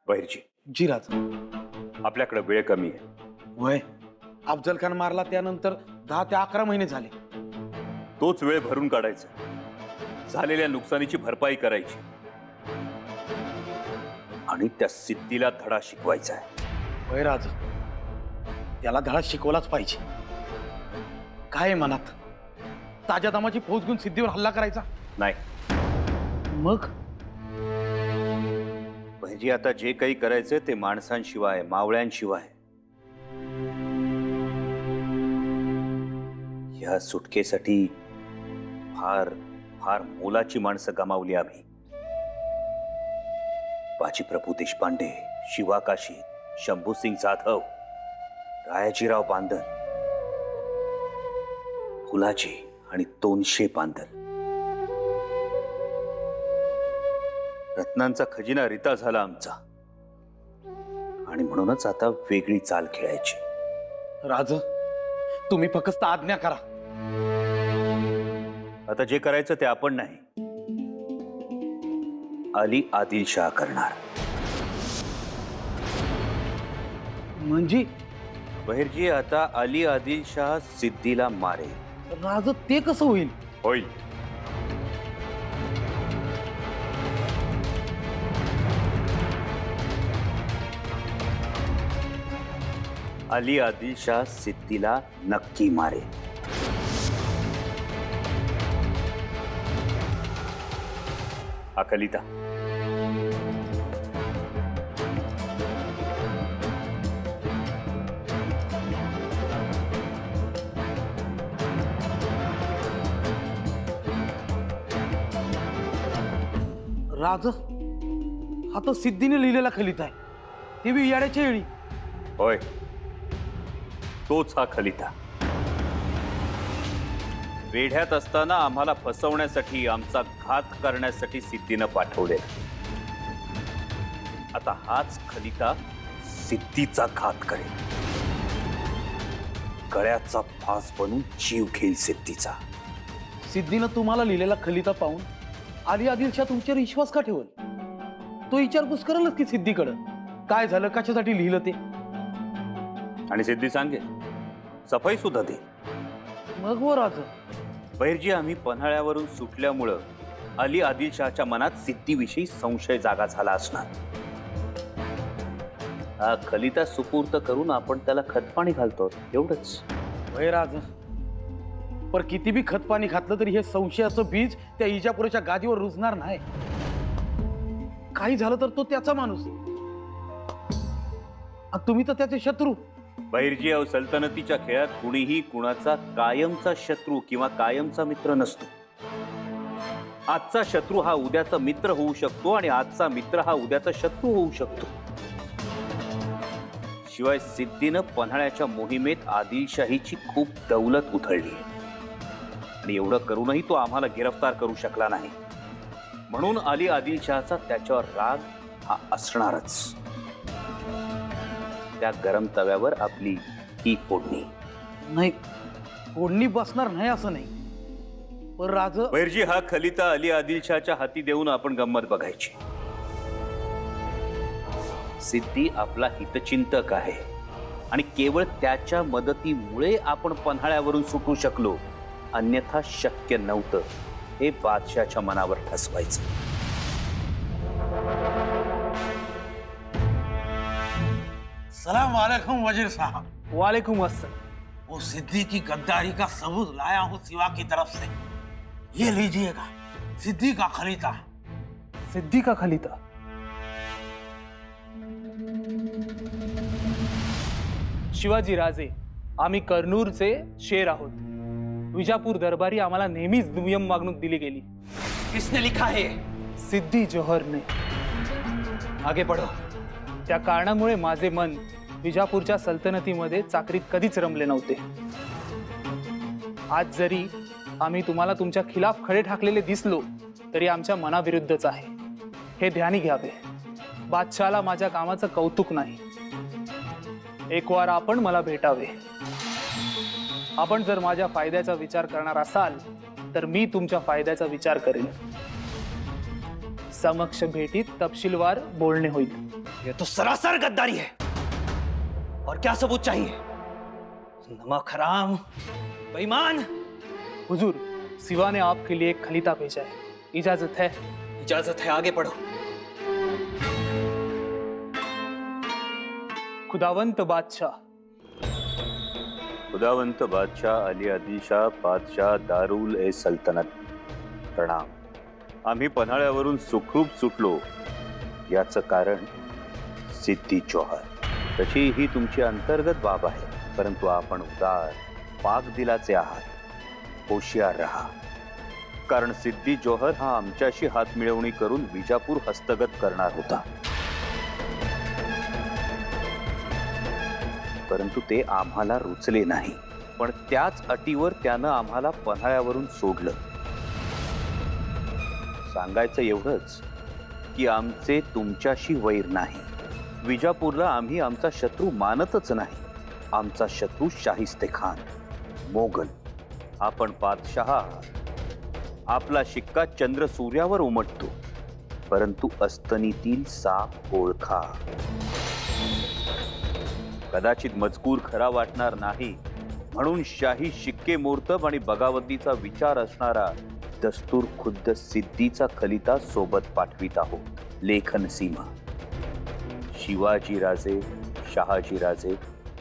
बहिर्जी, जी राज. आपल्याकडे वेळ कमी आहे. वय अफजल खान मारला त्यानंतर 10 ते 11 महिने झाले. तोच वेळ भरून काढायचा, झालेल्या नुकसानीची भरपाई करायची आणि त्या सिद्धीला धडा शिकवायचा आहे. वय राज, त्याला धडा शिकवलाच पाहिजे. काय आहे मनात? ताज्या दमाची फौज घेऊन सिद्धीवर हल्ला करायचा? नाही मग बहिर्जी, आता जे काही करायचंय ते माणसांशिवाय, मावळ्यांशिवाय. या सुटकेसाठी फार फार मोलाची माणसं गमावली आम्ही. बाजीप्रभू देशपांडे, शिवा काशी, शंभूसिंग जाधव, रायाजीराव बांदल, फुलाजी आणि 200 बांदल. रत्नांचा खजिना रिता झाला आमचा आणि म्हणूनच आता वेगळी चाल खेळायची. राज, तुम्ही फक्त आज्ञा करा. आता जे करायचं ते आपण नाही, अली आदिलशाह करणार. म्हणजे बहिर्जी, आता अली आदिलशाह सिद्धीला मारेल. राज, ते कसं होईल? होईल. अली आदिलशाह सिद्धीला नक्की मारेल. अकलिता, राज, हा तर सिद्धीने लिहिलेला खलिता आहे. ते बी याड्याच्या वेळी. होय, तोच हा खलिता. वेढ्यात असताना आम्हाला फसवण्यासाठी, आमचा घात करण्यासाठी सिद्धीनं पाठवले. आता हाच खलिता सिद्धीचा घात करेल. गळ्याचा फास बनून जीव घेईल सिद्धीचा. सिद्धीनं तुम्हाला लिहिलेला खलिता पाहून अली आदिलशाह तुमच्यावर विश्वास का ठेवल? तो विचारपूस करेलच की सिद्धीकडं काय झालं, कशासाठी लिहिलं ते. आणि सिद्धी सांगेल, सफाई सुद्धा दे. मग वो राज, बहिर्जी, आम्ही पन्हाळ्यावरून सुटल्यामुळं अली आदिलशाहच्या मनात सिद्धीविषयी संशय जागा झाला असणार. हा खलिता सुपूर्त करून आपण त्याला खतपाणी घालतो, एवढंच. वय राज, पर किती बी खतपाणी घातलं तरी हे संशयाचं बीज त्या इजापुराच्या गादीवर रुजणार नाही. काही झालं तर तो त्याचा माणूस आणि तुम्ही तर त्याचे शत्रू. बहिर्जी, अहो, सल्तनतीच्या खेळात कुणीही कुणाचा कायमचा शत्रू किंवा कायमचा मित्र नसतो. आजचा शत्रू हा उद्याचा मित्र होऊ शकतो आणि आजचा मित्र हा उद्याचा शत्रू होऊ शकतो. शिवाय सिद्धीनं पन्हाळ्याच्या मोहिमेत आदिलशाहीची खूप दौलत उधळली आणि एवढं करूनही तो आम्हाला गिरफ्तार करू शकला नाही. म्हणून अली आदिलशाहचा त्याच्यावर राग हा असणारच. त्या गरम तव्यावर आपली ही फोडणी. नाही, फोडणी बसणार नाही असं नाही. पण राज, बहिर्जी, हा खलिता अली आदिलशाहच्या हाती देऊन आपण गंमत बघायची. सिद्धी आपला हितचिंतक आहे आणि केवळ त्याच्या मदतीमुळे आपण पन्हाळ्यावरून सुटू शकलो. अन्यथा शक्य नव्हतं हे बादशाहच्या मनावर ठसवायचं. सलाम वालेकुम वजीर साहब. वालेकुम अस्सलाम. वो सिद्धि की गद्दारी का सबूत लाया हूँ सिवा की तरफ से. ये लीजिएगा, सिद्धि का खलीता. सिद्धी का खलिता? शिवाजी राजे, आम्ही कर्नूरचे शेर आहोत. विजापूर दरबारी आम्हाला नेहमीच दुय्यम वागणूक दिली गेली. किसने लिखा है? सिद्धी जोहरने. आगे बढ़ो. त्या कारणामुळे माझे मन विजापूरच्या सल्तनतीमध्ये चाकरीत कधीच रमले नव्हते. आज जरी आम्ही तुम्हाला तुमच्या खिलाफ खडे ठाकलेले दिसलो तरी आमच्या मनाविरुद्धच आहे, हे ध्यानी घ्यावे. बादशाहला माझ्या कामाचं कौतुक नाही. एक वार आपण मला भेटावे. आपण जर माझ्या फायद्याचा विचार करणार असाल तर मी तुमच्या फायद्याचा विचार करेन. समक्ष भेटीत तपशीलवार बोलणे होईल. ये तो सरासर गद्दारी है. और क्या सबूत चाहिए? नमक हराम, बेईमान. हुजूर, सिवा ने आपके लिए एक खलीता भेजा है. इजाजत है? इजाजत है, आगे बढ़ो. खुदावंत बादशाह. खुदावंत बादशाह अली आदिल शाह बादशाह दारुल ए सल्तनत, प्रणाम. आम्ही पन्हाळ्यावरून सुखरूप सुटलो याचं कारण सिद्धी जोहर. तशी ही तुमची अंतर्गत बाब आहे, परंतु आपण उदार पाक दिलाचे आहात. होशियार रहा, कारण सिद्धी जोहर हा आमच्याशी हात मिळवणी करून विजापूर हस्तगत करणार होता. परंतु ते आम्हाला रुचले नाही. पण त्याच अटीवर त्यानं आम्हाला पन्हाळ्यावरून सोडलं. सांगायचं एवढंच की आमचे तुमच्याशी वैर नाही. विजापूरला आम्ही आमचा शत्रू मानतच नाही. आमचा शत्रू शाहिस्ते खान मोगल. आपण बादशाह आहात. आपला शिक्का चंद्र सूर्यावर उमटतो, परंतु अस्तनीतील साप ओळखा. कदाचित मजकूर खरा वाटणार नाही, म्हणून शाही शिक्के मोर्तब आणि बगावतीचा विचार असणारा दस्तूर खुद्द सिद्धीचा खलिता सोबत पाठवित आहोत. लेखन सीमा शिवाजी राजे शहाजी राजे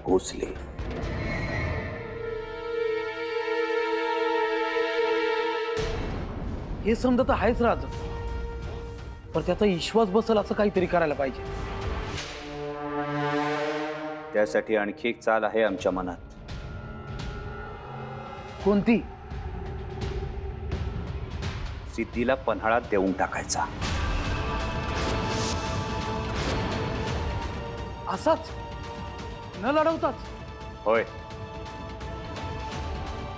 भोसले. हे समजत आहेच राज, पण त्याचा विश्वास बसल असं काहीतरी करायला पाहिजे. त्यासाठी आणखी एक चाल आहे आमच्या मनात. कोणती? सिद्धीला पन्हाळा देऊन टाकायचा. असाच न लढवताच? होय.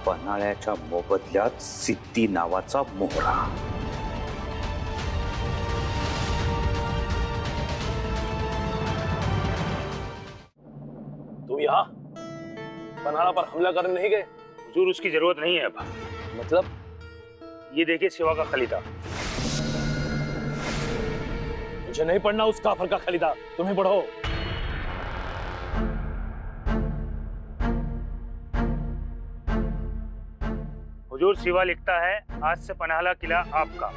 पन्हाळ्याच्या मोबदल्यात सिद्धी नावाचा मोहरा. तुम यहाँ पन्हाड़ा पर हमला करने नहीं गए? हुजूर, उसकी जरूरत नहीं है अब. मतलब? ये देखिए सिवा का खलीता. मुझे नहीं पढ़ना उस काफर का खलीदा, तुम्हें पढ़ो. हुजूर, सिवा लिखता है आज से पन्हाला किला आपका.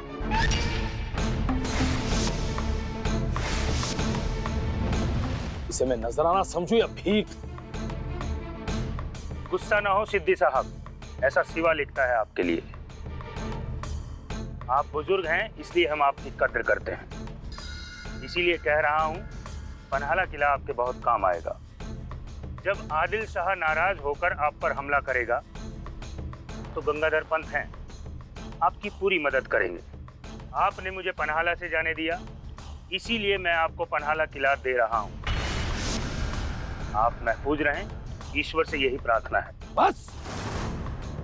इसे मैं नजराना समझू या भीख? गुस्सा ना हो सिद्दी साहब, ऐसा सिवा लिखता है आपके लिए. आप बुजुर्ग हैं, इसलिए हम आपकी कद्र करते हैं. इसीलिए कह रहा हूं, पन्हाला किला आपके बहुत काम आएगा. जब आदिल शाह नाराज होकर आप पर हमला करेगा तो गंगाधर पंत हैं, आपकी पूरी मदद करेंगे. आपने मुझे पन्हाला से जाने दिया, इसीलिए मैं आपको पन्हाला किला दे रहा हूं. आप महफूज रहें, ईश्वर से यही प्रार्थना है. बस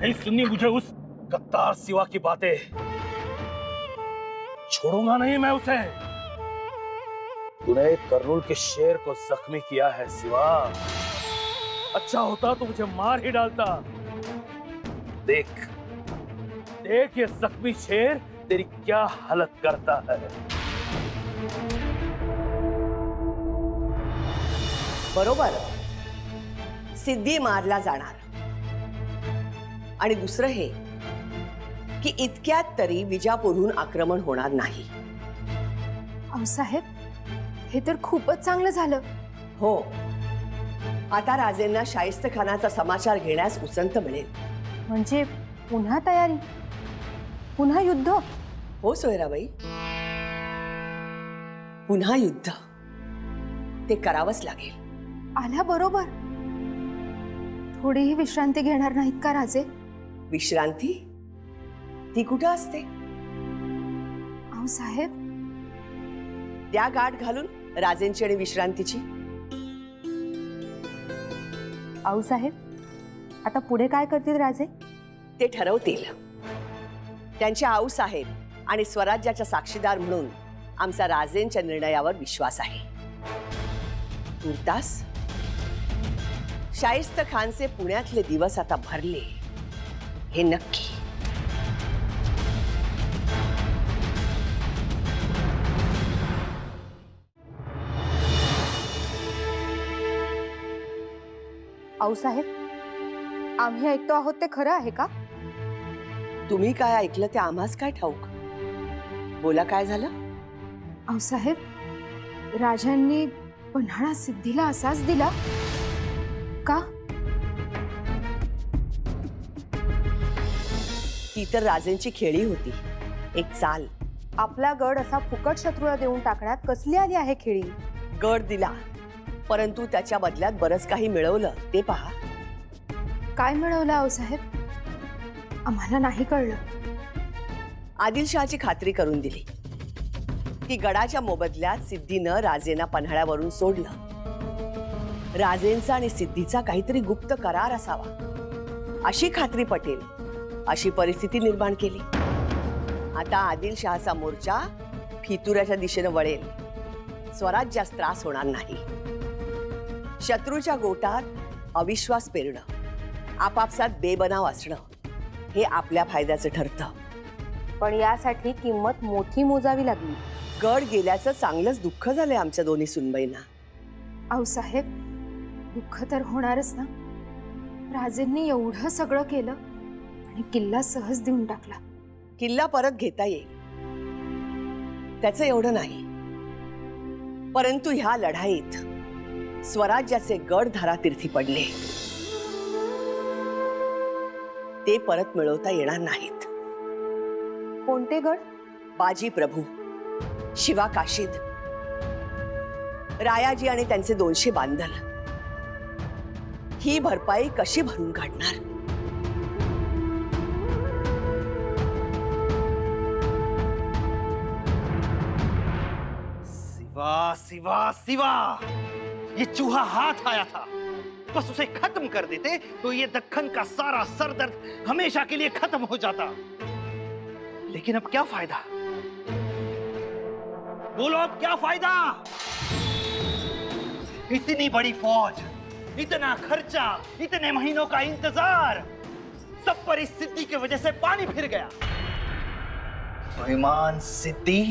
नहीं सुननी मुझे उस गद्दार सिवा की बातें. छोड़ूंगा नहीं मैं उसे. तूने कर्नूल के शेर को जख्मी किया है सिवा. अच्छा होता तो मुझे मार ही डालता. देख देख ये जख्मी शेर तेरी क्या हालत करता है. बरोबर, सिद्धी मारला जाणार. आणि दुसरं हे की इतक्यात तरी विजापूरहून आक्रमण होणार नाही. साहेब, हे तर खूपच चांगलं झालं. हो, आता राजेंना शाहिस्त खानाचा समाचार घेण्यास उसंत मिळेल. म्हणजे पुन्हा तयारी, पुन्हा युद्ध? हो सोयराबाई, पुन्हा युद्ध. ते करावंच लागेल. आल्या बरोबर. थोडीही विश्रांती घेणार नाहीत का राजे? विश्रांती ती कुठं असते? साहेब, त्या गाठ घालून राजेंची आणि विश्रांतीची. साहेब, आता पुढे काय करतील राजे? ते ठरवतील. त्यांच्या आऊसाहेब आणि स्वराज्याच्या साक्षीदार म्हणून आमचा राजेंच्या निर्णयावर विश्वास आहे. तुर्तास शाहिस्त खानचे पुण्यातले दिवस आता भरले हे नक्की. आऊसाहेब, आम्ही ऐकतो आहोत ते खरं आहे का? तुम्ही काय ऐकलं ते आम्हास काय ठाऊक? बोला, काय झालं? आऊसाहेब, राजांनी पन्हाळा सिद्धीला असाच दिला का? ती तर राजेंची खेळी होती, एक चाल. आपला गड असा फुकट शत्रूला देऊन टाकण्यात कसली आली आहे खेळी? गड दिला, परंतु त्याच्या बदल्यात बरंच काही मिळवलं, ते पहा. काय मिळवलं आऊसाहेब? आम्हाला नाही कळलं. आदिलशहाची खात्री करून दिली की गडाच्या मोबदल्यात सिद्धीनं राजेंना पन्हाळ्यावरून सोडलं. राजेंचा आणि सिद्धीचा काहीतरी गुप्त करार असावा अशी खात्री पटेल, अशी परिस्थिती निर्माण केली. आता आदिलशहाचा मोर्चा फितुराच्या दिशेनं वळेल. स्वराज्यास त्रास होणार नाही. शत्रूच्या गोटात अविश्वास पेरणं, आपापसात बेबनाव असणं हे आपल्या फायद्याचं ठरतं. पण यासाठी किंमत मोठी मोजावी लागली. गड गेल्याचं चांगलंच दुःख झालंय आमच्या दोन्ही सुनबाईंना. आऊसाहेब, दुःख तर होणारच ना. राजेंनी एवढं सगळं केलं आणि किल्ला सहज देऊन टाकला. किल्ला परत घेता येईल, त्याचं एवढं नाही. परंतु ह्या लढाईत स्वराज्याचे गड धारातीर्थी पडले, ते परत मिळवता येणार नाहीत. कोणते गड? बाजी प्रभू, शिवा काशीद, रायाजी आणि त्यांचे 200 बांधल. ही भरपाई कशी भरून काढणार? सिवा सिवा सिवा, ये चूहा हाथ आया था, बस उसे खत्म कर देते तो ये दक्कन का सारा सरदर्द हमेशा के लिए खत्म हो जाता. लेकिन अब क्या फायदा? बोलो, अब क्या फायदा? इतनी बड़ी फौज, इतना खर्चा, इतने महीनों का इंतजार, सब पर इस सिद्धि की वजह से पानी फिर गया. बेईमान सिद्धि,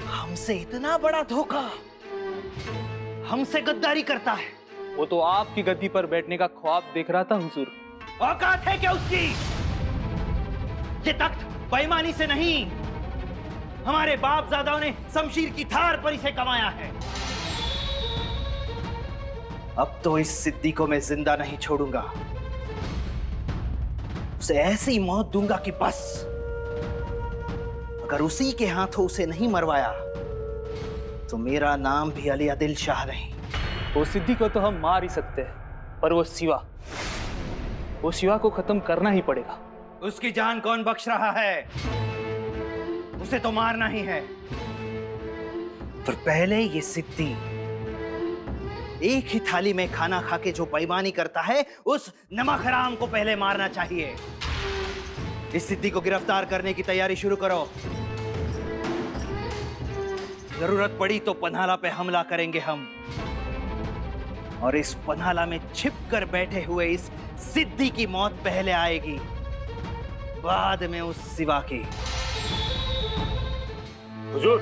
हमसे इतना बड़ा धोखा, हमसे गद्दारी करता है. वो तो आपकी गद्दी पर बैठने का ख्वाब देख रहा था हुजूर. औकात है क्या उसकी? ये तख्त बेईमानी से नहीं, हमारे बापजादाओं ने शमशीर की धार पर इसे कमाया है. अब तो इस सिद्धि को मैं जिंदा नहीं छोड़ूंगा. उसे ऐसी मौत दूंगा कि बस. अगर उसी के हाथों उसे नहीं मरवाया तो मेरा नाम भी अली आदिल शाह नहीं. वो सिद्धि को तो हम मार ही सकते हैं, पर वो शिवा को खत्म करना ही पड़ेगा. उसकी जान कौन बख्श रहा है? उसे तो मारना ही है. पर पहले ये सिद्धि, एक ही थाली में खाना खा के जो बेईमानी करता है, उस नमक हराम को पहले मारना चाहिए. इस सिद्धि को गिरफ्तार करने की तैयारी शुरू करो. जरूरत पड़ी तो पन्हाला पे हमला करेंगे हम, और इस पन्हाला में छिपकर बैठे हुए इस सिद्धि की मौत पहले आएगी, बाद में उस सिवा की. हुजूर,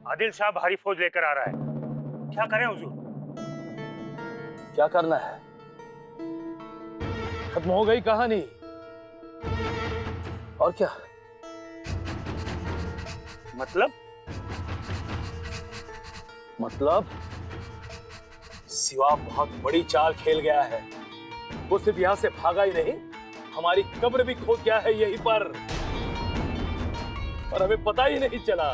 आदिल शाह भारी फौज लेकर आ रहा है, क्या करें हुजूर? क्या करना है? खत्म हो गई कहानी. और क्या? मतलब सिवा बहुत बड़ी चाल खेल गया है. वो सिर्फ यहां से भागा ही नहीं, हमारी कब्र भी खोद गया है यहीं पर, और हमें पता ही नहीं चला.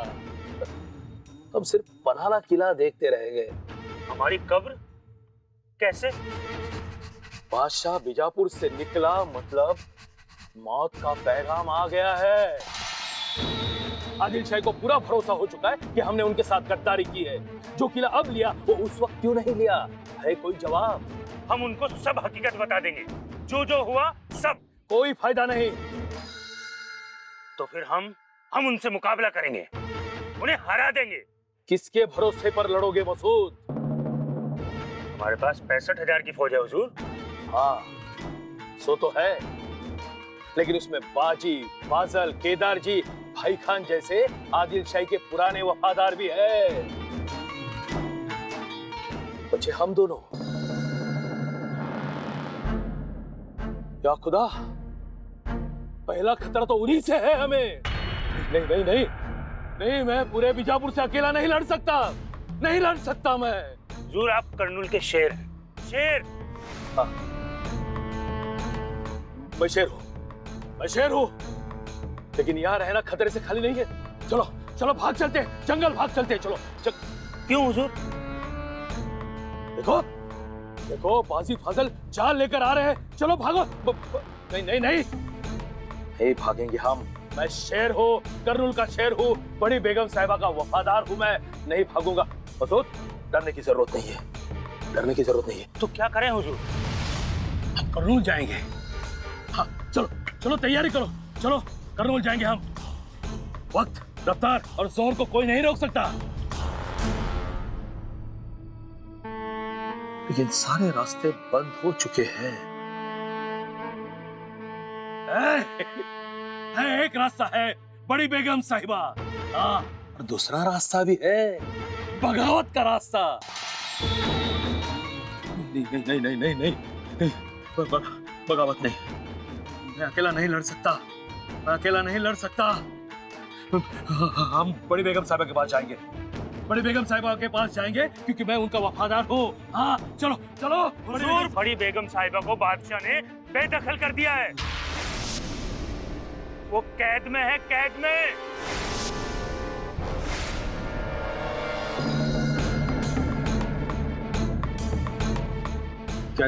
हम सिर्फ पन्हाला किला देखते रहेंगे. हमारी कब्र कैसे? बादशाह बीजापुर से निकला, मतलब मौत का पैगाम आ गया है. आदिल शाह को पूरा भरोसा हो चुका है कि हमने उनके साथ गद्दारी की है. जो किला अब लिया वो उस वक्त क्यों नहीं लिया? है कोई जवाब? हम उनको सब हकीकत बता देंगे, जो जो हुआ सब. कोई फायदा नहीं. तो फिर हम उनसे मुकाबला करेंगे, उन्हें हरा देंगे. किसके भरोसे पर लड़ोगे मसूद? हमारे पास 65,000 की फौज है हुजूर. हाँ, सो तो है, लेकिन उसमें बाजी, फाजल, केदार जी, भाई खान जैसे आदिल शाही के पुराने वफादार भी है. बचे हम दोनों. या खुदा, पहला खतरा तो उन्हीं से है हमें। नहीं नहीं नहीं नहीं, मैं पूरे बीजापुर से अकेला नहीं लड़ सकता, नहीं लड़ सकता मैं। हुजूर, आप कर्नूल के शेर हैं, शेर। हाँ। मैं शेर हूँ, मैं शेर हूँ, लेकिन यहाँ रहना खतरे से खाली नहीं है। चलो चलो भाग चलते हैं, जंगल भाग चलते हैं, चलो क्यों हुजूर? देखो देखो, बाजी फाजल जाल लेकर आ रहे हैं, चलो भागो। नहीं नहीं नहीं नहीं भागेंगे हम। मैं शेर हूँ, कर्नूल का शेर हूँ, बड़ी बेगम साहिबा का वफादार हूँ मैं, नहीं भागूंगा। मसूद, डरने की जरूरत नहीं है, डरने की जरूरत नहीं है। तो क्या करें हुजूर? हम कर्नूल जाएंगे। हाँ चलो चलो, तैयारी करो, चलो कर्नूल जाएंगे हम। वक्त, रफ्तार और जोर को कोई नहीं रोक सकता। लेकिन सारे रास्ते बंद हो चुके हैं। एक रास्ता है, बड़ी बेगम साहिबा। हाँ, और दूसरा रास्ता भी है, बगावत का रास्ता। नहीं नहीं नहीं नहीं नहीं नहीं, नहीं बगावत नहीं। मैं अकेला नहीं लड़ सकता, मैं अकेला नहीं लड़ सकता। हम बड़ी बेगम साहिबा के पास जाएंगे, बड़ी बेगम साहिबा के पास जाएंगे, क्योंकि मैं उनका वफादार हूँ। हाँ चलो चलो। हुजूर, बड़ी बेगम साहिबा को बादशाह ने बेदखल कर दिया है, वो कैद में है, कैद में। क्या?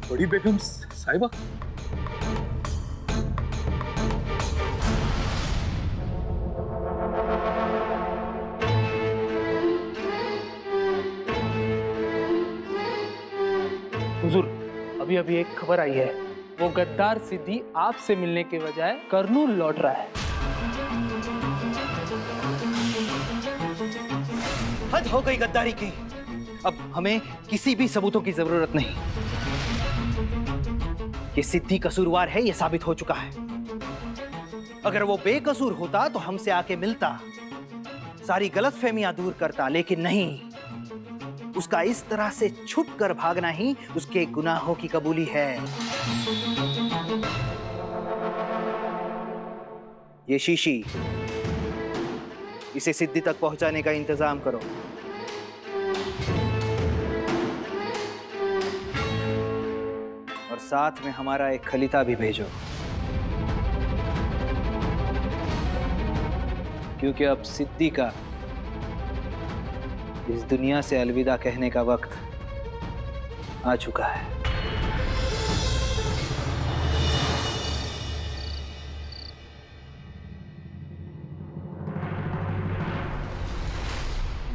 बड़ी बेगम साहिबा? हुजूर, अभी अभी एक खबर आई है, वो गद्दार सिद्धि आपसे मिलने के बजाय कर्नूल लौट रहा है। हद हो गई गद्दारी की। अब हमें किसी भी सबूतों की जरूरत नहीं। ये सिद्धि कसूरवार है, ये साबित हो चुका है। अगर वो बेकसूर होता तो हमसे आके मिलता, सारी गलतफहमियां दूर करता, लेकिन नहीं, उसका इस तरह से छुपकर भागना ही उसके गुनाहों की कबूली है। ये शीशी, इसे सिद्धि तक पहुंचाने का इंतजाम करो। और साथ में हमारा एक खलीता भी भेजो, क्योंकि अब सिद्धि का इस दुनिया से अलविदा कहने का वक्त आ चुका है।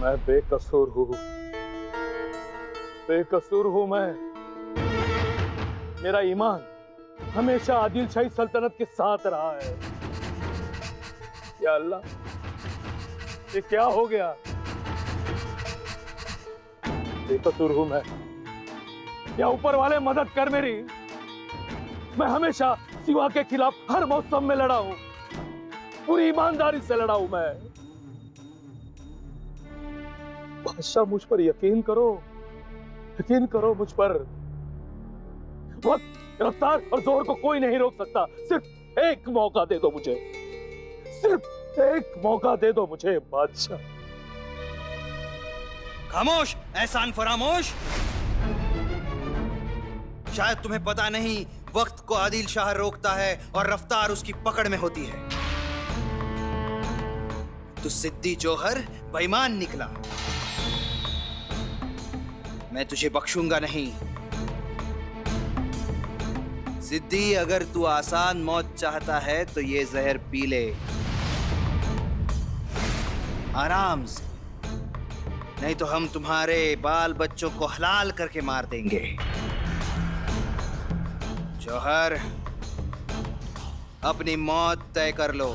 मैं बेकसूर हूँ, बेकसूर हूँ मैं। मेरा ईमान हमेशा आदिल शाही सल्तनत के साथ रहा है। या अल्लाह, ये क्या हो गया? बेकसूर हूं मैं, या ऊपर वाले मदद कर मेरी। मैं हमेशा सिवा के खिलाफ हर मौसम में लड़ा हूं, पूरी ईमानदारी से लड़ा हूं मैं। बादशाह, मुझ पर यकीन करो, यकीन करो मुझ पर। वक्त, रफ्तार और जोर को कोई नहीं रोक सकता। सिर्फ एक मौका दे दो मुझे, सिर्फ एक मौका दे दो मुझे बादशाह। खामोश, एहसान फरामोश। शायद तुम्हें पता नहीं, वक्त को आदिल शाह रोकता है और रफ्तार उसकी पकड़ में होती है। तो सिद्धि जौहर बेईमान निकला, मैं तुझे बख्शूंगा नहीं। सिद्धि, अगर तू आसान मौत चाहता है तो ये जहर पी ले, आराम से, नहीं तो हम तुम्हारे बाल बच्चों को हलाल करके मार देंगे। जौहर, अपनी मौत तय कर लो।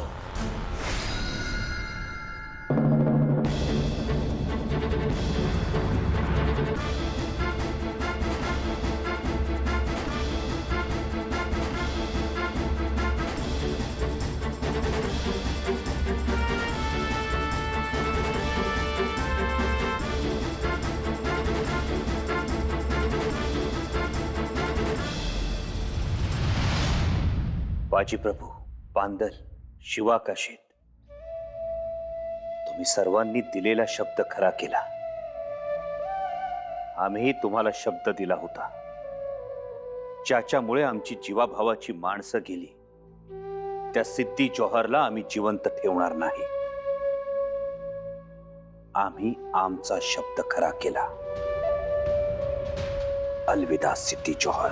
बाजीप्रभू, पांदल, शिवाकाशीत, तुम्ही सर्वांनी दिलेला शब्द खरा केला. आम्ही तुम्हाला शब्द दिला होता, ज्याच्यामुळे आमची जीवाभावाची माणसं गेली. त्या सिद्धी जौहरला आम्ही जिवंत ठेवणार नाही. आम्ही आमचा शब्द खरा केला. अलविदा सिद्धी जौहर.